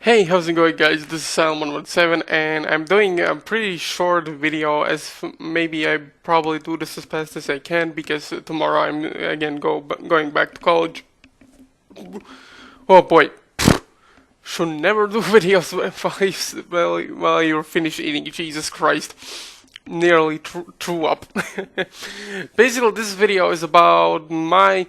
Hey, how's it going, guys? This is Salmon17, and I'm doing a pretty short video, as maybe I probably do this as fast as I can, because tomorrow I'm again going back to college. Oh boy, should never do videos while you're finished eating. Jesus Christ, nearly threw up. Basically, this video is about my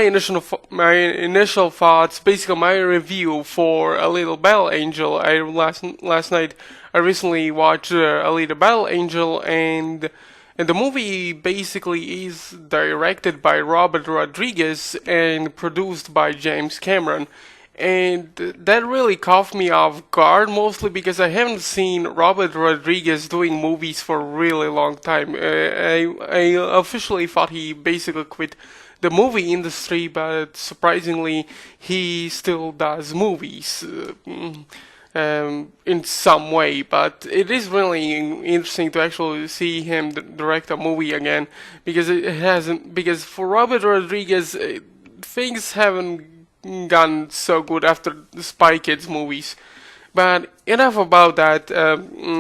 initial thoughts, basically my review for Alita Battle Angel. Last night I recently watched Alita Battle Angel, and the movie basically is directed by Robert Rodriguez and produced by James Cameron. And that really caught me off guard, mostly because I haven't seen Robert Rodriguez doing movies for a really long time. I officially thought he basically quit the movie industry, but surprisingly, he still does movies in some way. But it is really interesting to actually see him direct a movie again, because it hasn't. Because for Robert Rodriguez, things haven't gone so good after the Spy Kids movies. But enough about that.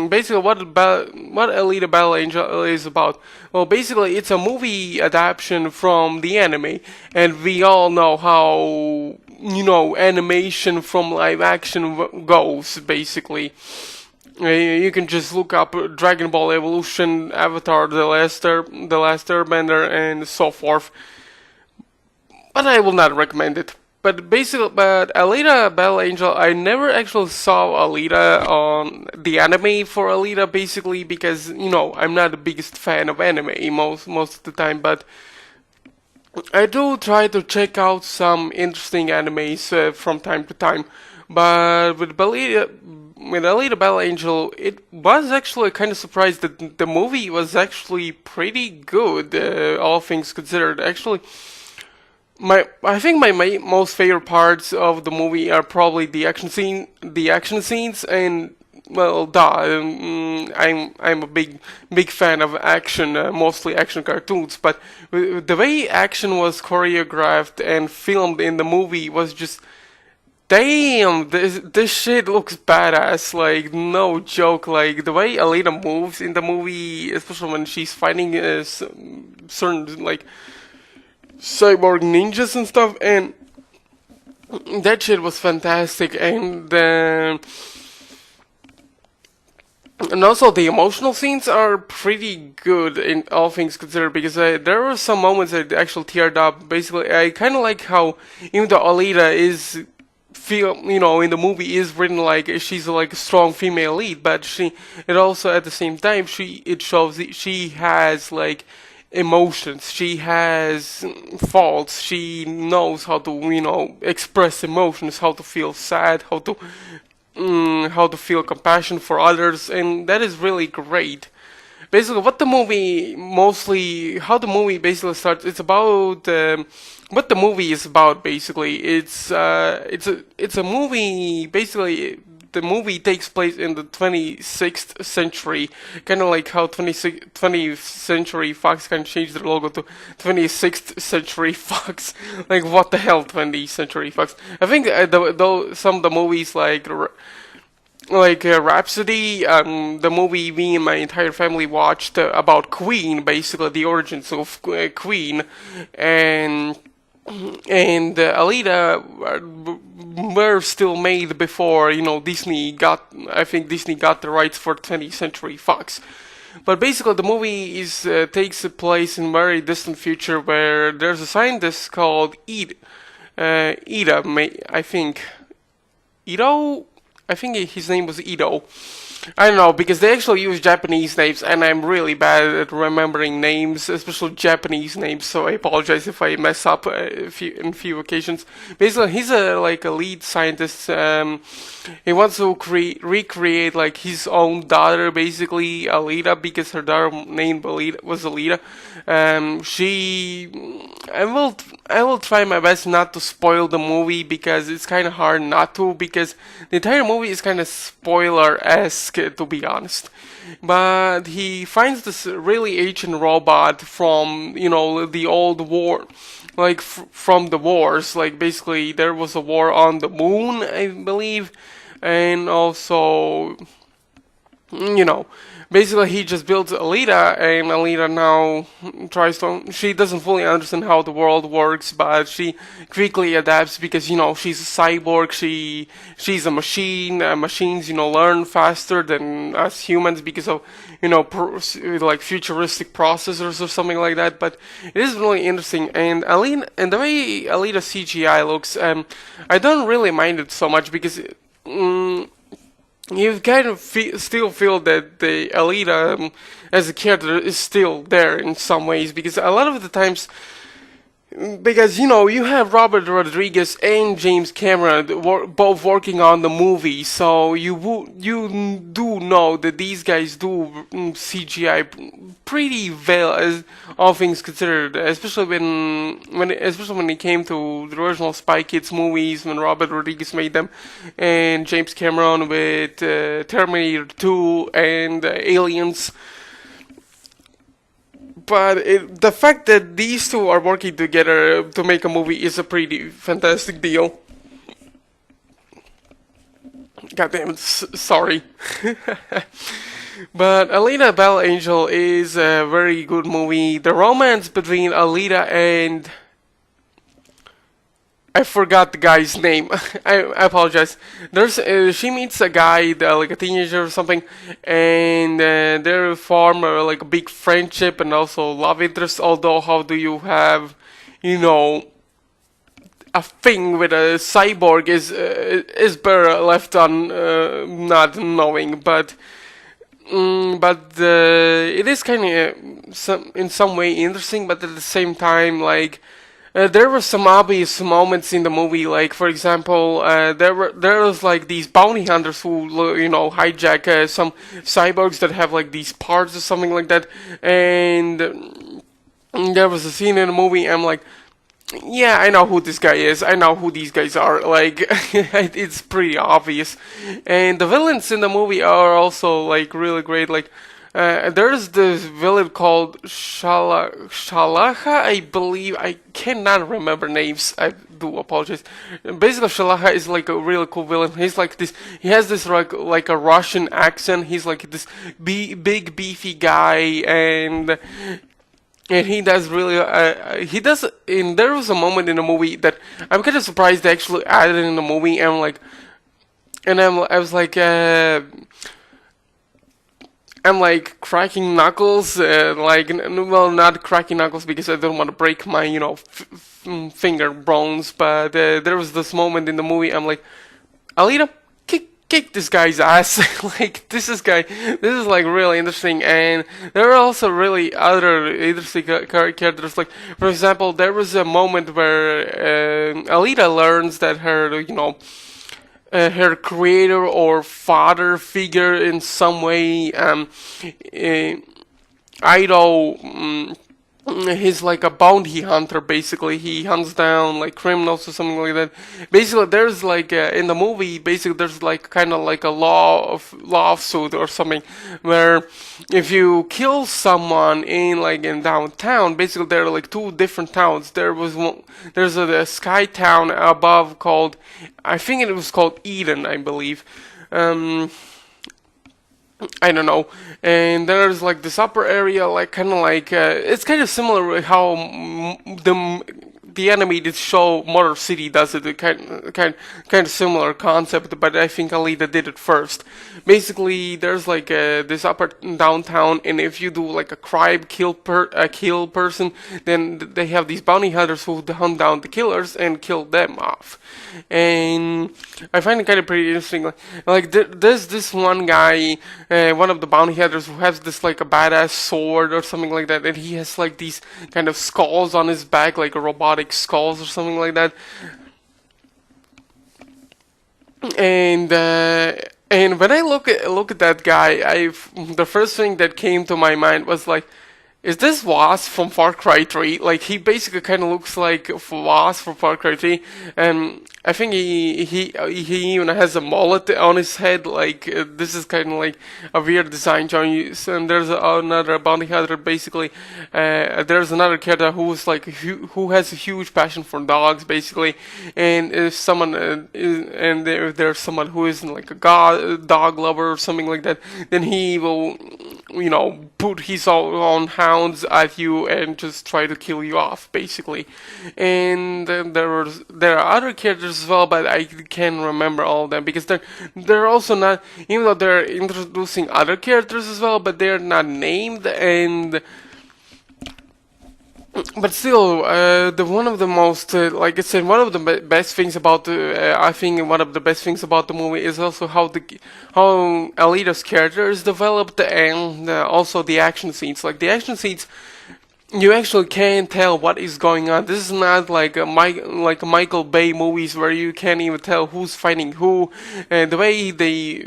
Basically, what Alita Battle Angel is about? Well, basically, it's a movie adaptation from the anime, and we all know how animation from live action goes. Basically, you can just look up Dragon Ball Evolution, Avatar, the Last Airbender, and so forth. But I will not recommend it. But Alita Battle Angel, I never actually saw Alita on the anime for Alita, basically because I'm not the biggest fan of anime most of the time, but I do try to check out some interesting animes from time to time. But with Alita Battle Angel, it was actually kind of surprised that the movie was actually pretty good, all things considered. Actually, I think my most favorite parts of the movie are probably the action scenes, and well, I'm a big fan of action, mostly action cartoons. But the way action was choreographed and filmed in the movie was just, damn, this shit looks badass. Like, no joke. Like the way Alita moves in the movie, especially when she's fighting certain like cyborg ninjas and stuff, and that shit was fantastic. And also the emotional scenes are pretty good in all things considered, because there were some moments that actually teared up. Basically, I kind of like how even though Alita is in the movie is written like she's like a strong female lead, but it also at the same time it shows that she has like emotions, she has faults, she knows how to express emotions, how to feel sad, how to feel compassion for others, and that is really great. Basically, how the movie basically starts, it's about what the movie is about. Basically, it's a movie. Basically, the movie takes place in the 26th century, kind of like how 20th Century Fox kind of changed their logo to 26th Century Fox. Like, what the hell, 20th Century Fox? I think though some of the movies like Rhapsody, the movie me and my entire family watched about Queen, basically the origins of Queen, and Alita were still made before Disney got. I think Disney got the rights for 20th Century Fox. But basically, the movie takes place in very distant future, where there's a scientist called I think Ito. I think his name was Ito. I don't know, because they actually use Japanese names, and I'm really bad at remembering names, especially Japanese names, so I apologize if I mess up in few occasions. Basically, he's a lead scientist. He wants to recreate like his own daughter, basically Alita, because her daughter name was Alita. I will try my best not to spoil the movie, because it's kind of hard not to, because the entire movie is kind of spoiler-esque, to be honest. But he finds this really ancient robot from the old war, like from the wars. Like, basically there was a war on the moon, I believe, and also, you know, basically he just builds Alita, and Alita now tries to. She doesn't fully understand how the world works, but she quickly adapts because she's a cyborg. She's a machine. Machines learn faster than us humans because of like futuristic processors or something like that. But it is really interesting, and Alita and the way Alita CGI looks, I don't really mind it so much because. You kind of still feel that the Alita as a character is still there in some ways because a lot of the times because you have Robert Rodriguez and James Cameron both working on the movie, so you do know that these guys do CGI pretty well, as all things considered. Especially when it came to the original Spy Kids movies, when Robert Rodriguez made them, and James Cameron with Terminator 2 and Aliens. But the fact that these two are working together to make a movie is a pretty fantastic deal. God damn it, sorry. But Alita Battle Angel is a very good movie. The romance between Alita and I forgot the guy's name. I apologize. There's she meets a guy like a teenager or something, and they form like a big friendship and also love interest. Although, how do you have, a thing with a cyborg is better left on not knowing, but. It is kind of in some way interesting, but at the same time, like. There were some obvious moments in the movie, like for example, there was like these bounty hunters who hijack some cyborgs that have like these parts or something like that, and there was a scene in the movie. I'm like, yeah, I know who this guy is. I know who these guys are. Like, it's pretty obvious, and the villains in the movie are also like really great. Like. There's this villain called Shalaha, I believe. I cannot remember names. I do apologize. Basically, Shalaha is like a really cool villain. He's like this. He has this like a Russian accent. He's like this big beefy guy, and he does really. He does. And there was a moment in the movie that I'm kind of surprised they actually added in the movie. And I'm like, I was like. I'm like cracking knuckles, well, not cracking knuckles because I don't want to break my, finger bones. But there was this moment in the movie. I'm like, Alita, kick this guy's ass. Like this is like really interesting. And there are also really other interesting characters. Like for example, there was a moment where Alita learns that her creator or father figure in some way. Ido, he's like a bounty hunter. Basically, he hunts down like criminals or something like that. Basically, there's like in the movie, basically there's like kind of like a lawsuit or something where if you kill someone in downtown, basically there are like two different towns. There's a sky town above called, I think it was called Eden, I believe. I don't know. And there's like this upper area, like kind of like it's kind of similar with how the animated show Motor City does it. Kind of similar concept, but I think Alita did it first. Basically, there's like this upper downtown, and if you do like a crime kill person, then they have these bounty hunters who hunt down the killers and kill them off. And I find it kind of pretty interesting. Like there's this one guy, one of the bounty hunters, who has this like a badass sword or something like that, and he has like these kind of skulls on his back, like a robotic skulls or something like that. And when I look at that guy, the first thing that came to my mind was like, is this Wasp from Far Cry 3? Like, he basically kind of looks like Wasp from Far Cry 3, and I think he even has a mullet on his head. Like, this is kind of like a weird design choice. And there's another bounty hunter. Basically, there's another character who's like who has a huge passion for dogs, basically. And if someone and if there's someone who isn't like a dog lover or something like that, then he will, put his own hounds at you and just try to kill you off, basically. And then there are other characters as well, but I can't remember all of them because they're also not, even though they're introducing other characters as well, but they're not named. And but still, the one of the most, like I said, one of the best things about I think one of the best things about the movie is also how Alita's character is developed, and also the action scenes. Like, the action scenes, you actually can't tell what is going on. This is not like a Michael Bay movies where you can't even tell who's fighting who. And the way they,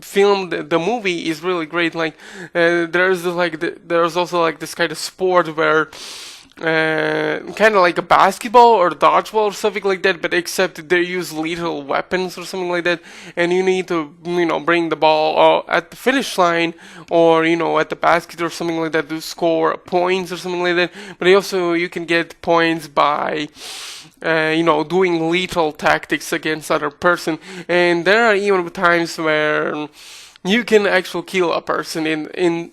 filmed the movie is really great. Like, there's also like this kind of sport where kind of like a basketball or dodgeball or something like that, but except they use lethal weapons or something like that, and you need to, bring the ball at the finish line or, at the basket or something like that to score points or something like that. But you can get points by doing lethal tactics against other person, and there are even times where you can actually kill a person in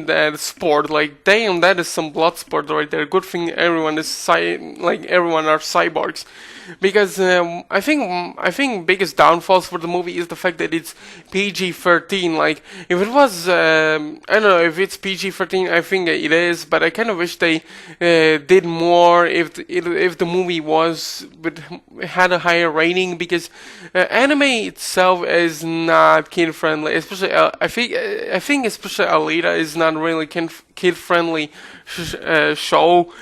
that sport. Like, damn, that is some blood sport right there. Good thing everyone is everyone are cyborgs, because I think biggest downfalls for the movie is the fact that it's PG-13. Like, if it was I don't know if it's PG-13, I think it is, but I kind of wish they did more if the movie had a higher rating, because anime itself is not kid friendly. Especially I think especially Alita is not really kid friendly show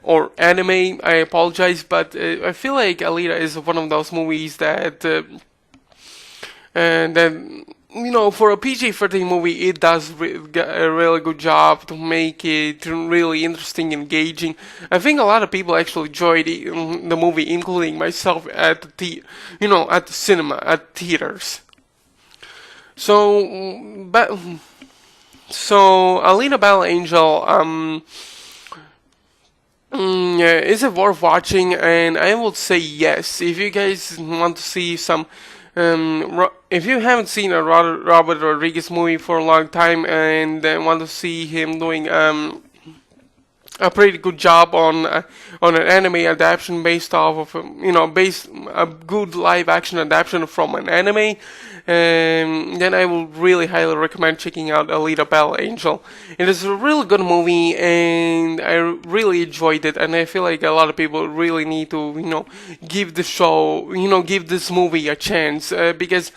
or anime. I apologize, but I feel like Alita is one of those movies that for a PG-13 movie, it does a really good job to make it really interesting, engaging. I think a lot of people actually enjoyed the movie, including myself, at the cinema, at theaters. So, Alita Battle Angel, is it worth watching? And I would say yes. If you guys want to see some, if you haven't seen a Robert Rodriguez movie for a long time and want to see him doing a pretty good job on an anime adaptation based off of a good live action adaptation from an anime, then I will really highly recommend checking out Alita Battle Angel. It is a really good movie, and I really enjoyed it. And I feel like a lot of people really need to give the show, give this movie a chance, because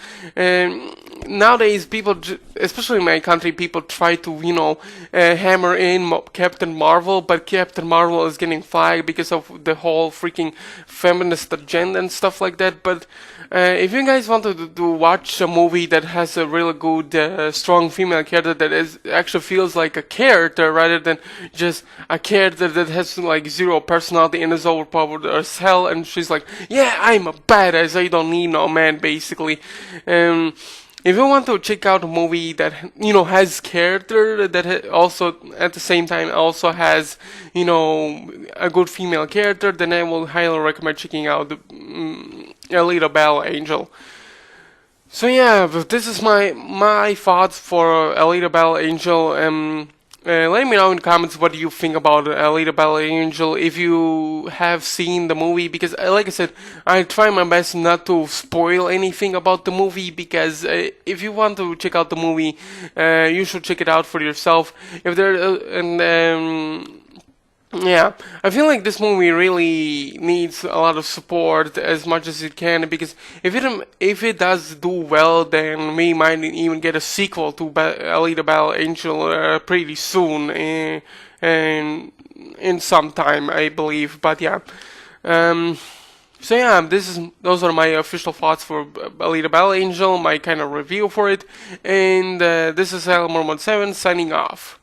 nowadays people, especially in my country, people try to hammer in Captain Marvel, but Captain Marvel is getting flagged because of the whole freaking feminist agenda and stuff like that. But if you guys want to watch a movie that has a really good, strong female character that actually feels like a character rather than just a character that has like zero personality and is overpowered as hell, and she's like, yeah, I'm a badass, I don't need no man, basically. If you want to check out a movie that has character, that also at the same time also has a good female character, then I will highly recommend checking out Alita Battle Angel. So yeah, this is my thoughts for Alita Battle Angel. Let me know in the comments what you think about Alita Battle Angel, if you have seen the movie, because like I said, I try my best not to spoil anything about the movie, because if you want to check out the movie, you should check it out for yourself. If there yeah, I feel like this movie really needs a lot of support as much as it can, because if it does do well, then we might even get a sequel to Alita Battle Angel pretty soon, and in some time, I believe. But yeah, So yeah, those are my official thoughts for Alita Battle Angel, my kind of review for it, and this is Alan 7 signing off.